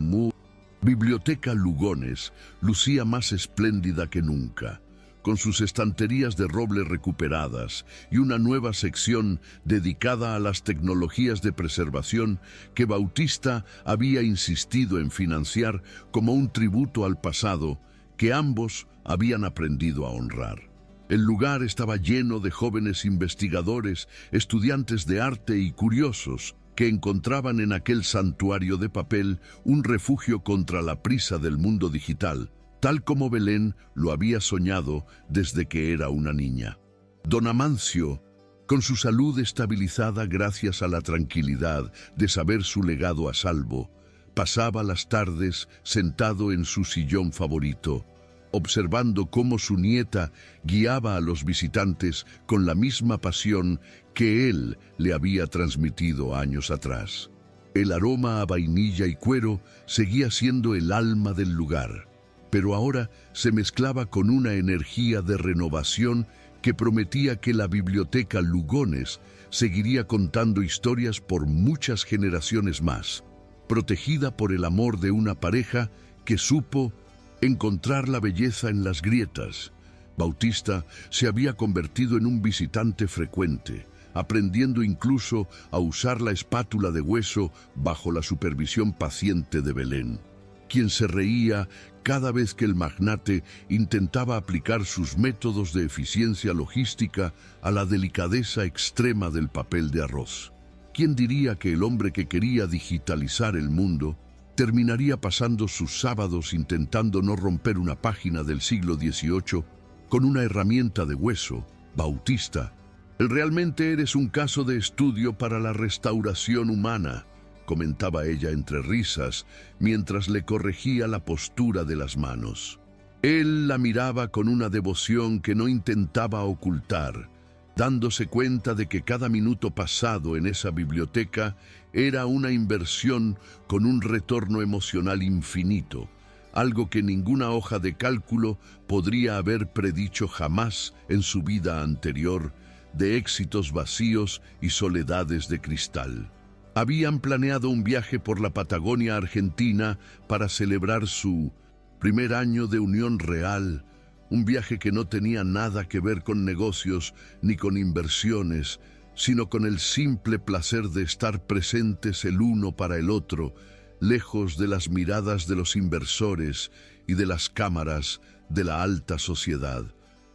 Biblioteca Lugones lucía más espléndida que nunca, con sus estanterías de roble recuperadas y una nueva sección dedicada a las tecnologías de preservación que Bautista había insistido en financiar como un tributo al pasado que ambos habían aprendido a honrar. El lugar estaba lleno de jóvenes investigadores, estudiantes de arte y curiosos que encontraban en aquel santuario de papel un refugio contra la prisa del mundo digital, tal como Belén lo había soñado desde que era una niña. Don Amancio, con su salud estabilizada gracias a la tranquilidad de saber su legado a salvo, pasaba las tardes sentado en su sillón favorito, observando cómo su nieta guiaba a los visitantes con la misma pasión que él le había transmitido años atrás. El aroma a vainilla y cuero seguía siendo el alma del lugar, pero ahora se mezclaba con una energía de renovación que prometía que la biblioteca Lugones seguiría contando historias por muchas generaciones más, protegida por el amor de una pareja que supo encontrar la belleza en las grietas. Bautista se había convertido en un visitante frecuente, aprendiendo incluso a usar la espátula de hueso bajo la supervisión paciente de Belén, quien se reía cada vez que el magnate intentaba aplicar sus métodos de eficiencia logística a la delicadeza extrema del papel de arroz. ¿Quién diría que el hombre que quería digitalizar el mundo terminaría pasando sus sábados intentando no romper una página del siglo XVIII con una herramienta de hueso? Bautista, realmente eres un caso de estudio para la restauración humana, comentaba ella entre risas mientras le corregía la postura de las manos. Él la miraba con una devoción que no intentaba ocultar, dándose cuenta de que cada minuto pasado en esa biblioteca era una inversión con un retorno emocional infinito, algo que ninguna hoja de cálculo podría haber predicho jamás en su vida anterior, de éxitos vacíos y soledades de cristal. Habían planeado un viaje por la Patagonia Argentina para celebrar su primer año de unión real, un viaje que no tenía nada que ver con negocios ni con inversiones, sino con el simple placer de estar presentes el uno para el otro, lejos de las miradas de los inversores y de las cámaras de la alta sociedad.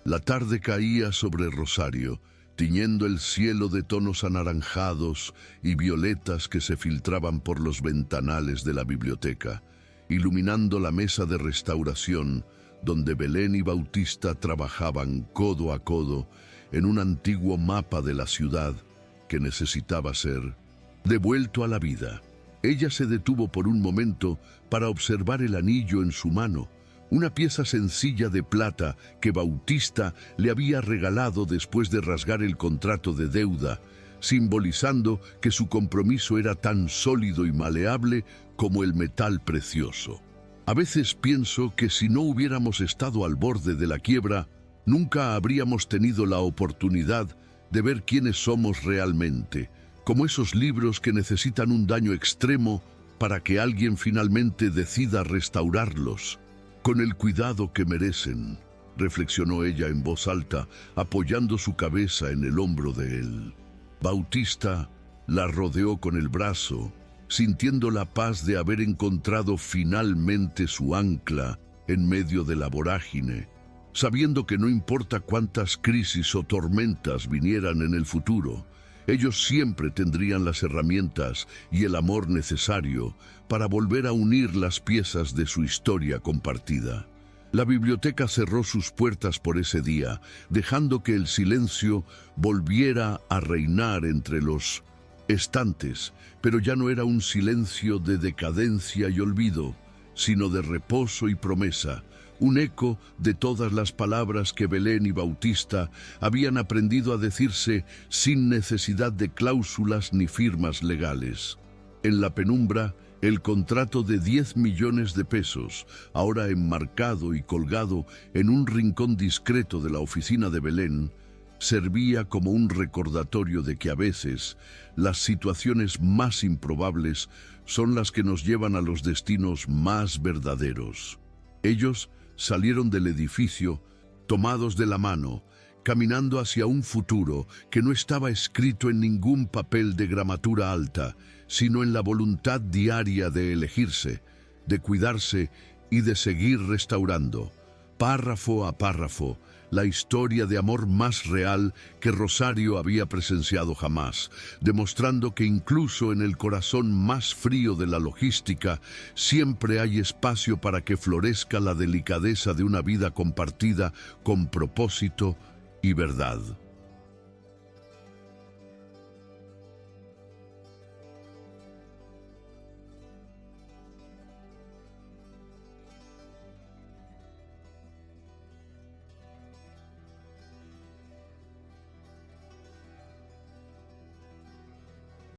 La tarde caía sobre Rosario, tiñendo el cielo de tonos anaranjados y violetas que se filtraban por los ventanales de la biblioteca, iluminando la mesa de restauración, donde Belén y Bautista trabajaban codo a codo en un antiguo mapa de la ciudad que necesitaba ser devuelto a la vida. Ella se detuvo por un momento para observar el anillo en su mano, una pieza sencilla de plata que Bautista le había regalado después de rasgar el contrato de deuda, simbolizando que su compromiso era tan sólido y maleable como el metal precioso. A veces pienso que si no hubiéramos estado al borde de la quiebra, nunca habríamos tenido la oportunidad de ver quiénes somos realmente, como esos libros que necesitan un daño extremo para que alguien finalmente decida restaurarlos, con el cuidado que merecen, reflexionó ella en voz alta, apoyando su cabeza en el hombro de él. Bautista la rodeó con el brazo, sintiendo la paz de haber encontrado finalmente su ancla en medio de la vorágine, sabiendo que no importa cuántas crisis o tormentas vinieran en el futuro, ellos siempre tendrían las herramientas y el amor necesario para volver a unir las piezas de su historia compartida. La biblioteca cerró sus puertas por ese día, dejando que el silencio volviera a reinar entre los estantes, pero ya no era un silencio de decadencia y olvido, sino de reposo y promesa, un eco de todas las palabras que Belén y Bautista habían aprendido a decirse sin necesidad de cláusulas ni firmas legales. En la penumbra, el contrato de 10 millones de pesos, ahora enmarcado y colgado en un rincón discreto de la oficina de Belén, servía como un recordatorio de que a veces las situaciones más improbables son las que nos llevan a los destinos más verdaderos. Ellos salieron del edificio, tomados de la mano, caminando hacia un futuro que no estaba escrito en ningún papel de gramatura alta, sino en la voluntad diaria de elegirse, de cuidarse y de seguir restaurando, párrafo a párrafo, la historia de amor más real que Rosario había presenciado jamás, demostrando que incluso en el corazón más frío de la logística siempre hay espacio para que florezca la delicadeza de una vida compartida con propósito y verdad.